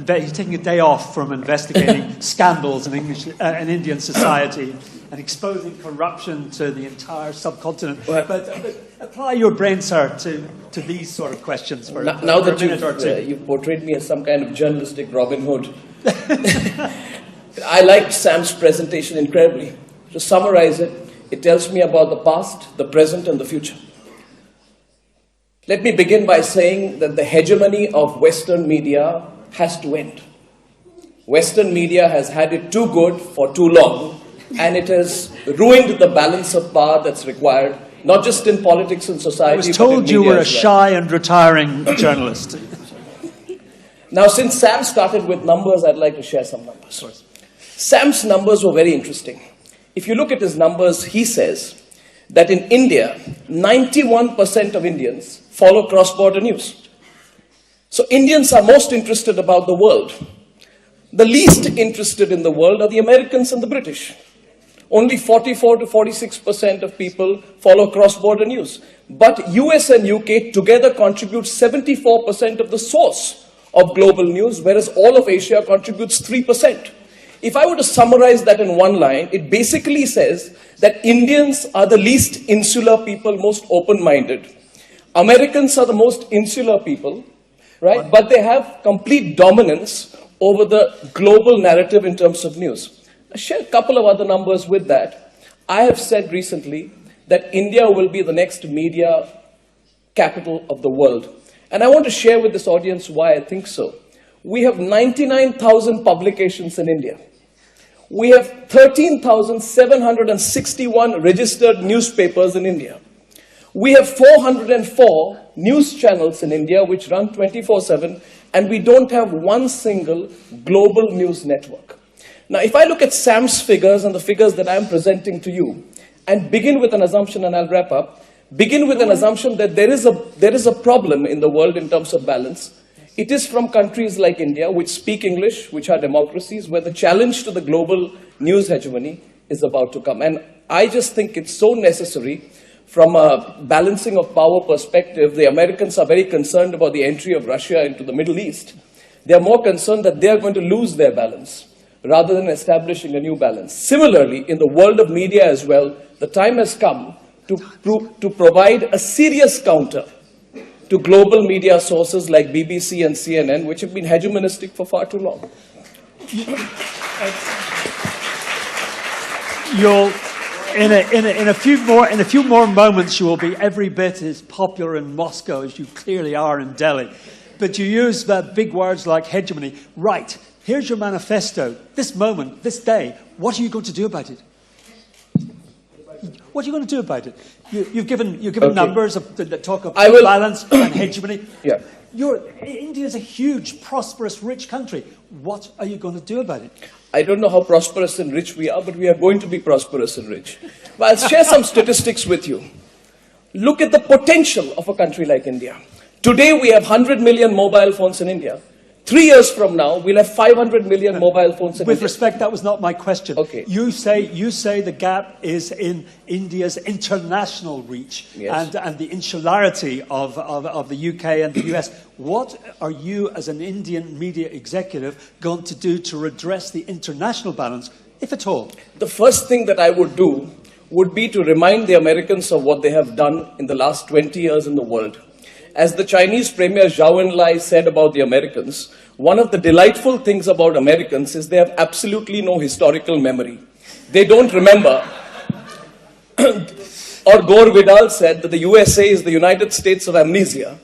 he's taking a day off from investigating scandals in Indian society and exposing corruption to the entire subcontinent. But apply your brain, sir, to these sort of questions for now a that minute or two. You've portrayed me as some kind of journalistic Robin Hood. I liked Sam's presentation incredibly. To summarize it, it tells me about the past, the present, and the future. Let me begin by saying that the hegemony of Western media has to end. Western media has had it too good for too long, and it has ruined the balance of power that's required, not just in politics and society, I was told you were a shy and retiring journalist. Now, since Sam started with numbers, I'd like to share some numbers. Sam's numbers were very interesting. If you look at his numbers, he says that in India, 91% of Indians follow cross-border news. So Indians are most interested about the world. The least interested in the world are the Americans and the British. Only 44 to 46% of people follow cross-border news. But US and UK together contribute 74% of the source of global news, whereas all of Asia contributes 3%. If I were to summarize that in one line, it basically says that Indians are the least insular people, most open-minded. Americans are the most insular people, right? But they have complete dominance over the global narrative in terms of news. I'll share a couple of other numbers with that. I have said recently that India will be the next media capital of the world. And I want to share with this audience why I think so. We have 99,000 publications in India. We have 13,761 registered newspapers in India. We have 404 news channels in India which run 24/7, and we don't have one single global news network. Now, if I look at Sam's figures and the figures that I'm presenting to you, and begin with an assumption, and I'll wrap up, begin with an assumption that there is a problem in the world in terms of balance. It is from countries like India, which speak English, which are democracies, where the challenge to the global news hegemony is about to come. And I just think it's so necessary. From a balancing of power perspective, the Americans are very concerned about the entry of Russia into the Middle East. They are more concerned that they are going to lose their balance rather than establishing a new balance. Similarly, in the world of media as well, the time has come to provide a serious counter to global media sources like BBC and CNN, which have been hegemonistic for far too long. In a few more moments, you will be every bit as popular in Moscow as you clearly are in Delhi. But you use big words like hegemony. Right, here's your manifesto. This moment, this day, what are you going to do about it? What are you going to do about it? You've given numbers that talk of balance and hegemony. Yeah. India is a huge, prosperous, rich country. What are you going to do about it? I don't know how prosperous and rich we are, but we are going to be prosperous and rich. But I'll share some statistics with you. Look at the potential of a country like India. Today, we have 100 million mobile phones in India. 3 years from now, we'll have 500 million mobile phones in India. With respect, that was not my question. Okay. You say the gap is in India's international reach, yes, and the insularity of the UK and the US. What are you, as an Indian media executive, going to do to redress the international balance, if at all? The first thing that I would do would be to remind the Americans of what they have done in the last 20 years in the world. As the Chinese Premier Zhou Enlai said about the Americans, one of the delightful things about Americans is they have absolutely no historical memory. They don't remember. Or Gore Vidal said that the USA is the United States of amnesia.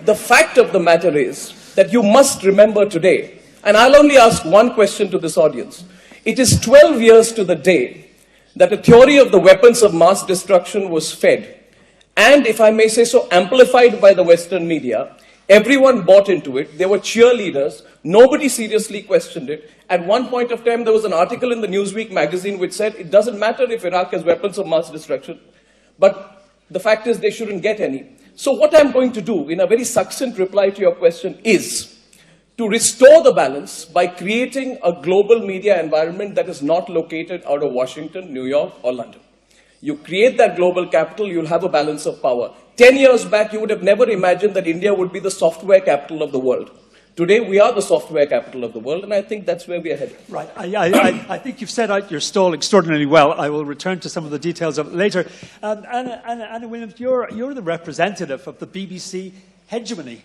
The fact of the matter is that you must remember today, and I'll only ask one question to this audience. It is 12 years to the day that a theory of the weapons of mass destruction was fed. And, if I may say so, amplified by the Western media. Everyone bought into it. There were cheerleaders. Nobody seriously questioned it. At one point of time, there was an article in the Newsweek magazine which said, it doesn't matter if Iraq has weapons of mass destruction, but the fact is they shouldn't get any. So what I'm going to do, in a very succinct reply to your question, is to restore the balance by creating a global media environment that is not located out of Washington, New York, or London. You create that global capital, you'll have a balance of power. 10 years back, you would have never imagined that India would be the software capital of the world. Today, we are the software capital of the world, and I think that's where we are headed. Right. I think you've set out your stall extraordinarily well. I will return to some of the details of it later. Anna Williams, you're the representative of the BBC hegemony,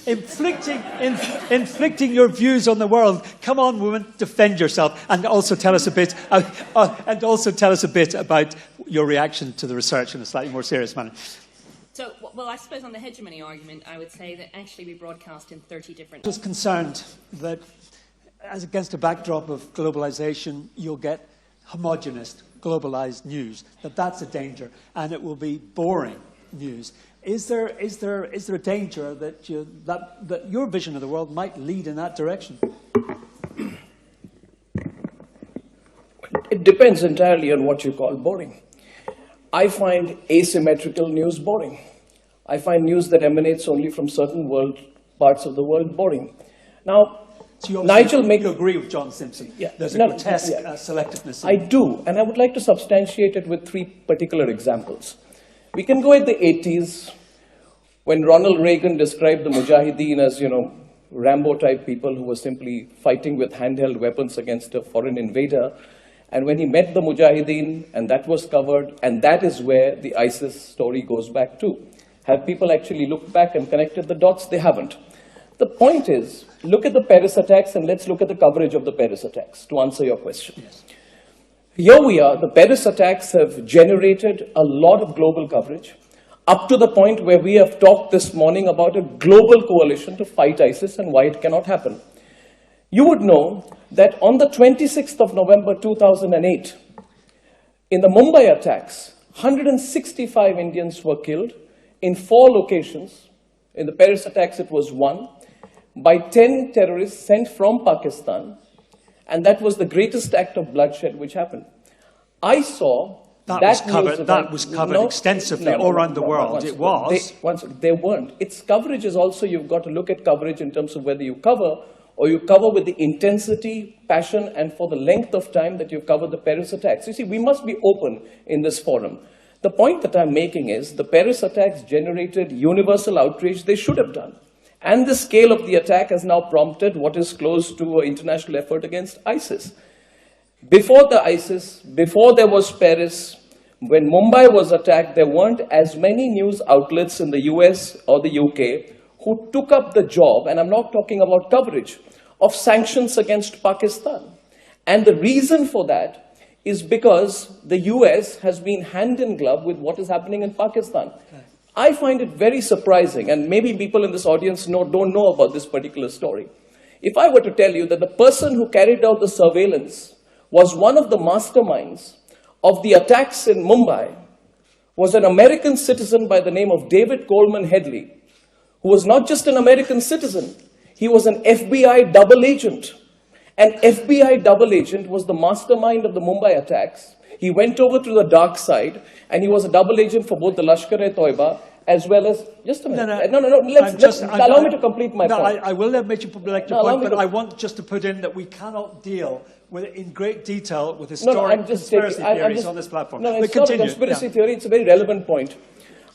inflicting your views on the world. Come on, woman, defend yourself, and also tell us a bit. About your reaction to the research in a slightly more serious manner. So, well, I suppose on the hegemony argument, I would say that actually we broadcast in 30 different... I was concerned that, as against a backdrop of globalization, you'll get homogenous, globalized news, that's a danger, and it will be boring news. Is there a danger that your vision of the world might lead in that direction? It depends entirely on what you call boring. I find asymmetrical news boring. I find news that emanates only from certain parts of the world boring. Now, so Nigel you agree with John Simpson? Yeah, there's a grotesque selectiveness. I do, and I would like to substantiate it with 3 particular examples. We can go at the 80s, when Ronald Reagan described the Mujahideen as, Rambo-type people who were simply fighting with handheld weapons against a foreign invader. And when he met the Mujahideen, and that was covered, and that is where the ISIS story goes back to. Have people actually looked back and connected the dots? They haven't. The point is, look at the Paris attacks, and let's look at the coverage of the Paris attacks, to answer your question. Yes. Here we are, the Paris attacks have generated a lot of global coverage, up to the point where we have talked this morning about a global coalition to fight ISIS and why it cannot happen. You would know that on the 26th of November 2008, in the Mumbai attacks, 165 Indians were killed in 4 locations. In the Paris attacks, it was 1, by 10 terrorists sent from Pakistan, and that was the greatest act of bloodshed which happened. I saw that was covered extensively all around the world. They weren't. Its coverage is also, you've got to look at coverage in terms of whether you cover or you cover with the intensity, passion, and for the length of time that you've covered the Paris attacks. You see, we must be open in this forum. The point that I'm making is the Paris attacks generated universal outrage they should have done. And the scale of the attack has now prompted what is close to an international effort against ISIS. Before the ISIS, before there was Paris, when Mumbai was attacked, there weren't as many news outlets in the US or the UK who took up the job, and I'm not talking about coverage, of sanctions against Pakistan. And the reason for that is because the US has been hand in glove with what is happening in Pakistan. Okay. I find it very surprising, and maybe people in this audience don't know about this particular story. If I were to tell you that the person who carried out the surveillance was one of the masterminds of the attacks in Mumbai, was an American citizen by the name of David Coleman Headley, who was not just an American citizen, he was an FBI double agent. An FBI double agent was the mastermind of the Mumbai attacks. He went over to the dark side, and he was a double agent for both the Lashkar-e-Toiba as well as... Just a minute. No. Allow me to complete my point. I will let you complete your point, but I want just to put in that we cannot deal with in great detail with historic conspiracy theories on this platform. No, it's not a conspiracy theory, it's a very relevant point.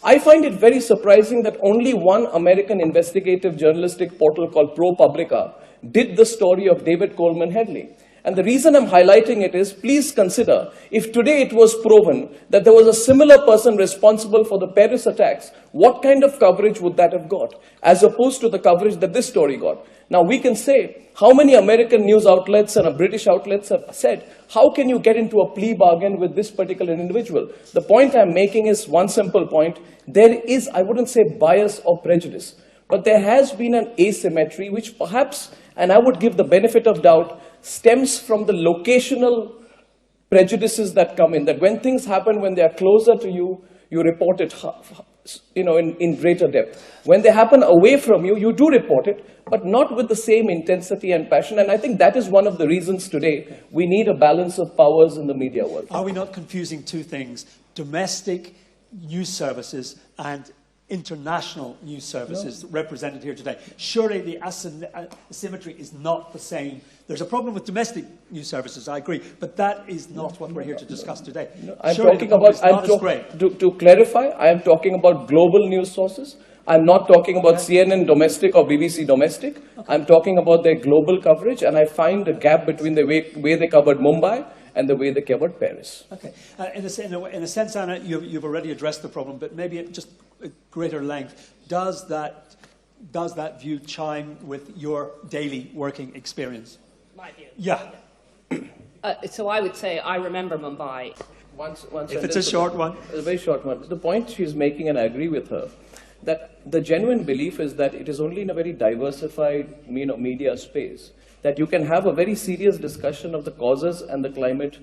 I find it very surprising that only one American investigative journalistic portal called ProPublica did the story of David Coleman Headley. And the reason I'm highlighting it is, please consider, if today it was proven that there was a similar person responsible for the Paris attacks, what kind of coverage would that have got, as opposed to the coverage that this story got? Now, we can say, how many American news outlets and British outlets have said, how can you get into a plea bargain with this particular individual? The point I'm making is one simple point. There is, I wouldn't say bias or prejudice, but there has been an asymmetry which perhaps, and I would give the benefit of doubt, stems from the locational prejudices that come in, that when things happen, when they are closer to you, you report it in greater depth. When they happen away from you, you do report it, but not with the same intensity and passion. And I think that is one of the reasons today we need a balance of powers in the media world. Are we not confusing two things? Domestic news services and international news services represented here today. Surely the asymmetry is not the same. There's a problem with domestic news services, I agree, but that is not what we're here to discuss today. To clarify, I am talking about global news sources. I'm not talking about CNN domestic or BBC domestic. I'm talking about their global coverage, and I find a gap between the way they covered Mumbai and the way they covered Paris. Okay. In a sense, Anna, you've already addressed the problem, but maybe at just greater length. Does that view chime with your daily working experience? My view. Yeah. So I would say I remember Mumbai. If it's a short one. A very short one. The point she's making, and I agree with her, that the genuine belief is that it is only in a very diversified media space that you can have a very serious discussion of the causes and the climate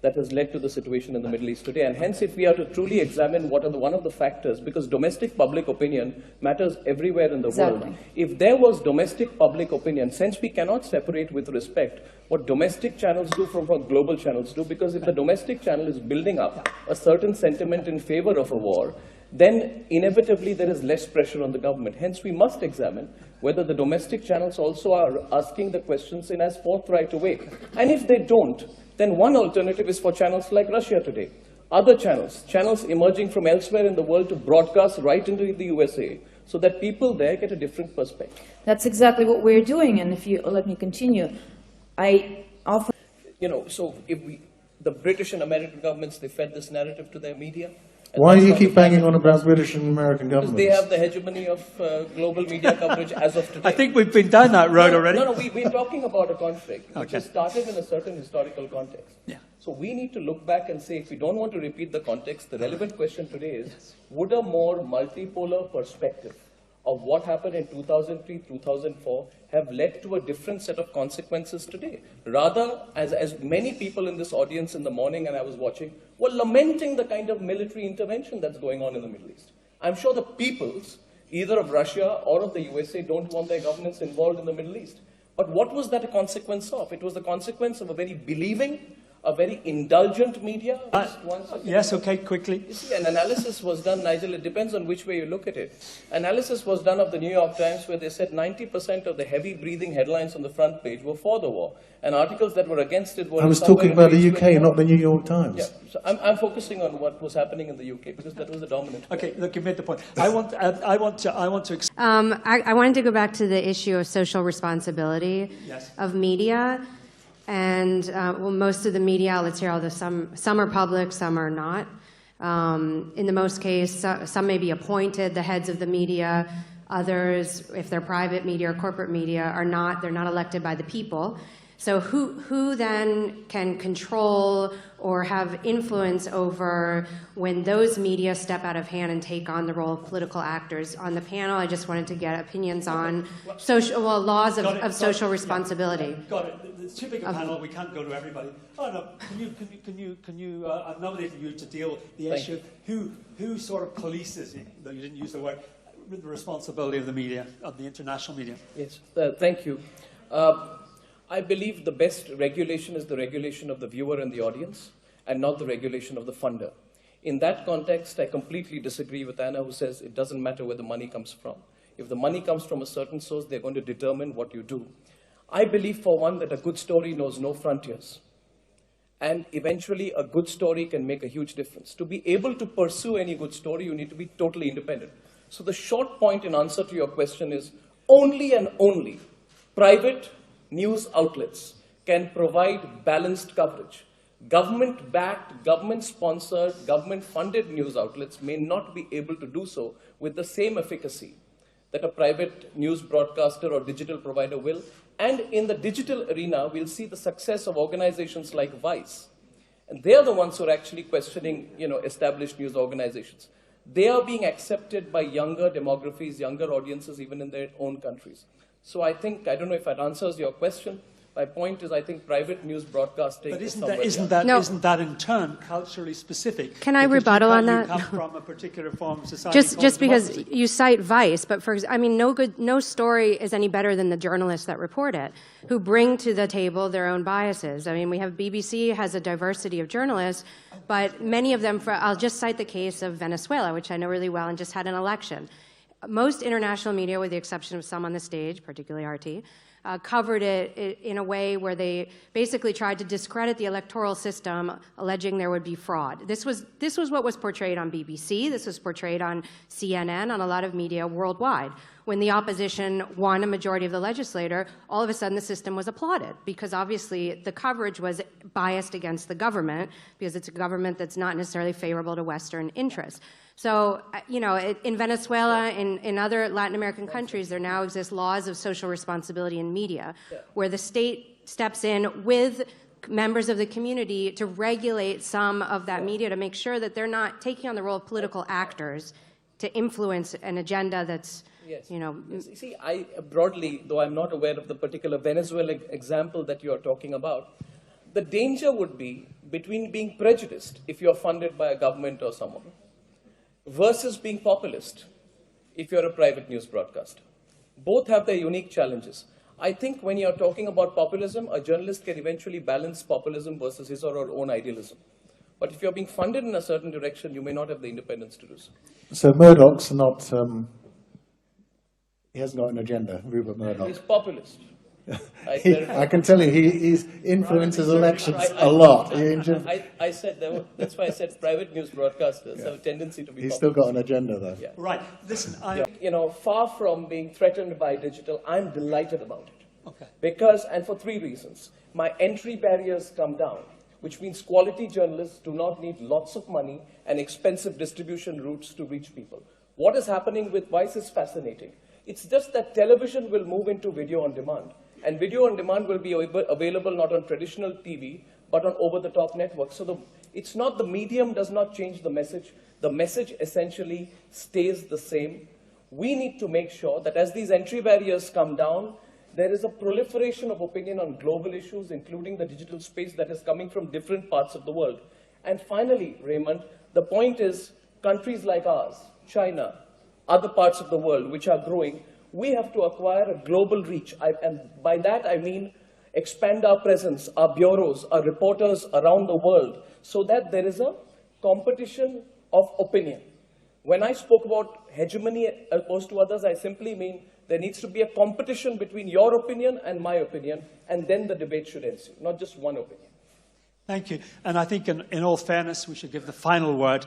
that has led to the situation in the Middle East today. And hence, if we are to truly examine what are one of the factors, because domestic public opinion matters everywhere in the world. If there was domestic public opinion, since we cannot separate with respect what domestic channels do from what global channels do, because if the domestic channel is building up a certain sentiment in favor of a war, then inevitably there is less pressure on the government. Hence, we must examine whether the domestic channels also are asking the questions in as forthright a way. And if they don't, then one alternative is for channels like Russia today. Other channels emerging from elsewhere in the world to broadcast right into the USA, so that people there get a different perspective. That's exactly what we're doing, and if you let me continue, I often... So if the British and American governments, they fed this narrative to their media. Why do you keep banging on about British and American governments? Because they have the hegemony of global media coverage as of today. I think we've been down that road already. No, we're talking about a conflict which has started in a certain historical context. Yeah. So we need to look back and say, if we don't want to repeat the context, the relevant question today is, would a more multipolar perspective of what happened in 2003, 2004 have led to a different set of consequences today? Rather, as many people in this audience in the morning, and I was watching, were lamenting the kind of military intervention that's going on in the Middle East. I'm sure the peoples, either of Russia or of the USA, don't want their governments involved in the Middle East. But what was that a consequence of? It was the consequence of a very believing, a very indulgent media. Yes, okay, quickly. You see, an analysis was done, Nigel, it depends on which way you look at it. Analysis was done of the New York Times where they said 90% of the heavy breathing headlines on the front page were for the war. And articles that were against it were... I was talking about the UK, not the New York Times. Yeah, so I'm focusing on what was happening in the UK because that was the dominant. Okay, look, you made the point. I want to... I wanted to go back to the issue of social responsibility of media. And most of the media outlets here, although some are public, some are not. In the most case, some may be appointed, the heads of the media. Others, if they're private media or corporate media, are not. They're not elected by the people. So who then can control or have influence over when those media step out of hand and take on the role of political actors? On the panel, I just wanted to get opinions on laws of social responsibility. Got it. It's too big a panel. We can't go to everybody. Oh no! Can you? I've nominated you to deal with the issue. Who sort of polices? Though you didn't use the word, the responsibility of the media, of the international media. Yes. Thank you. I believe the best regulation is the regulation of the viewer and the audience, and not the regulation of the funder. In that context, I completely disagree with Anna, who says it doesn't matter where the money comes from. If the money comes from a certain source, they're going to determine what you do. I believe, for one, that a good story knows no frontiers. And eventually, a good story can make a huge difference. To be able to pursue any good story, you need to be totally independent. So the short point in answer to your question is, only and only private news outlets can provide balanced coverage. Government-backed, government-sponsored, government-funded news outlets may not be able to do so with the same efficacy that a private news broadcaster or digital provider will. And in the digital arena, we'll see the success of organizations like Vice. And they're the ones who are actually questioning, established news organizations. They are being accepted by younger demographies, younger audiences, even in their own countries. So I don't know if that answers your question. My point is, I think private news broadcasting But is isn't that in turn culturally specific? Can I rebuttal on that? You come from a particular form of society. Just because you cite Vice, but no story is any better than the journalists that report it, who bring to the table their own biases. I mean, we have BBC has a diversity of journalists, but many of them. I'll just cite the case of Venezuela, which I know really well, and just had an election. Most international media, with the exception of some on the stage, particularly RT, covered it in a way where they basically tried to discredit the electoral system, alleging there would be fraud. This was what was portrayed on BBC. This was portrayed on CNN, on a lot of media worldwide. When the opposition won a majority of the legislature, all of a sudden the system was applauded because obviously the coverage was biased against the government because it's a government that's not necessarily favorable to Western interests. So, in Venezuela, in other Latin American countries, there now exist laws of social responsibility in media, where the state steps in with members of the community to regulate some of that media to make sure that they're not taking on the role of political actors to influence an agenda that's, Yes. You see, I broadly, though I'm not aware of the particular Venezuela example that you are talking about, the danger would be between being prejudiced if you're funded by a government or someone, versus being populist if you're a private news broadcaster. Both have their unique challenges. I think when you're talking about populism, a journalist can eventually balance populism versus his or her own idealism. But if you're being funded in a certain direction, you may not have the independence to do so. So Murdoch's not, he hasn't got an agenda, Rupert Murdoch. He's populist. I can tell you, he influences elections a lot. I said, that's why I said private news broadcasters have a tendency to be He's populist. still got an agenda, though. Yeah. Right. Listen, Far from being threatened by digital, I'm delighted about it. Okay. Because, and for three reasons. My entry barriers come down, which means quality journalists do not need lots of money and expensive distribution routes to reach people. What is happening with Vice is fascinating. It's just that television will move into video on demand. And video on demand will be available not on traditional TV, but on over-the-top networks. So it's not the medium does not change the message. The message essentially stays the same. We need to make sure that as these entry barriers come down, there is a proliferation of opinion on global issues, including the digital space that is coming from different parts of the world. And finally, Raymond, the point is countries like ours, China, other parts of the world which are growing, we have to acquire a global reach. And by that I mean expand our presence, our bureaus, our reporters around the world, so that there is a competition of opinion. When I spoke about hegemony opposed to others, I simply mean there needs to be a competition between your opinion and my opinion, and then the debate should ensue, not just one opinion. Thank you. And I think in all fairness, we should give the final word